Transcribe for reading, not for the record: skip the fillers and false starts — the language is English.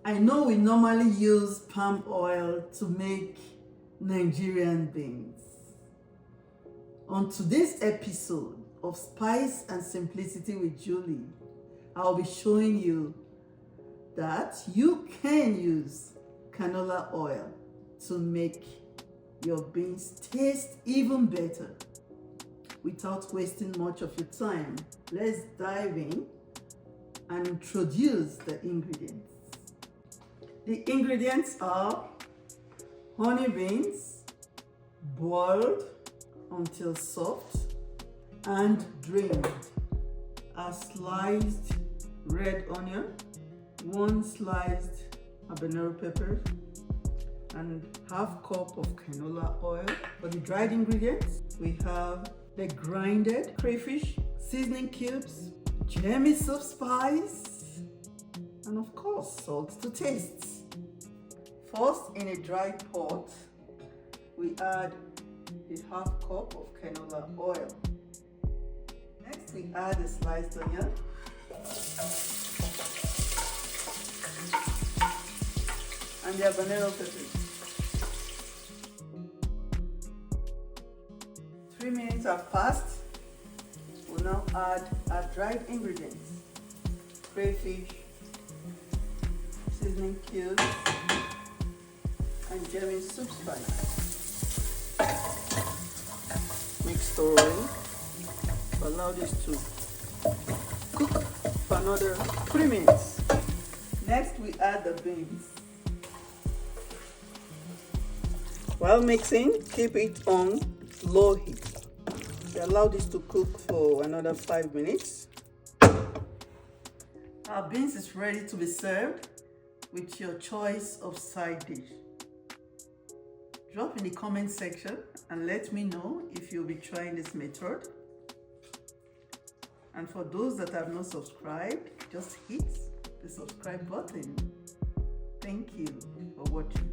I know we normally use palm oil to make Nigerian beans. On today's episode of Spice and Simplicity with Julie, I'll be showing you that you can use canola oil to make your beans taste even better. Without wasting much of your time, let's dive in and introduce the ingredients. The ingredients are honey beans, boiled until soft and drained, a sliced red onion, 1 sliced habanero pepper, and half cup of canola oil. For the dried ingredients, we have the grinded crayfish, seasoning cubes, Jemies of spice, and of course salt to taste. First, in a dry pot, we add a half cup of canola oil. Next, we add a sliced onion, and the habanero peppers. 3 minutes have passed. We'll now add our dried ingredients: crayfish, seasoning cubes, and Jemies soup spice. Mix thoroughly. Allow this to cook for another 3 minutes. Next, we add the beans. While mixing, keep it on low heat. Allow this to cook for another 5 minutes. Our beans is ready to be served with your choice of side dish. Drop in the comment section and let me know if you'll be trying this method. And for those that have not subscribed, just hit the subscribe button. Thank you for watching.